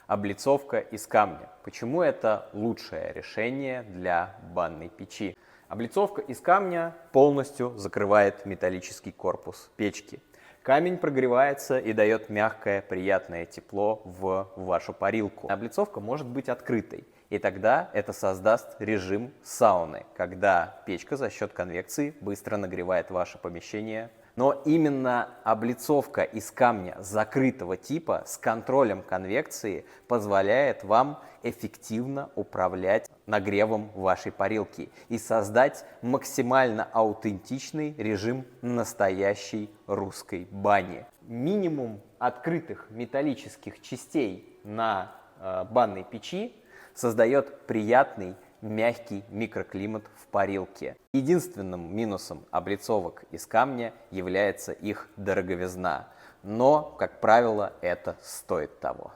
Облицовка из камня. Почему это лучшее решение для банной печи? Облицовка из камня полностью закрывает металлический корпус печки. Камень прогревается и дает мягкое, приятное тепло в вашу парилку. Облицовка может быть открытой, и тогда это создаст режим сауны, когда печка за счет конвекции быстро нагревает ваше помещение. Но именно облицовка из камня закрытого типа с контролем конвекции позволяет вам эффективно управлять нагревом вашей парилки и создать максимально аутентичный режим настоящей русской бани. Минимум открытых металлических частей на банной печи создает приятный мягкий микроклимат в парилке. Единственным минусом облицовок из камня является их дороговизна, но, как правило, это стоит того.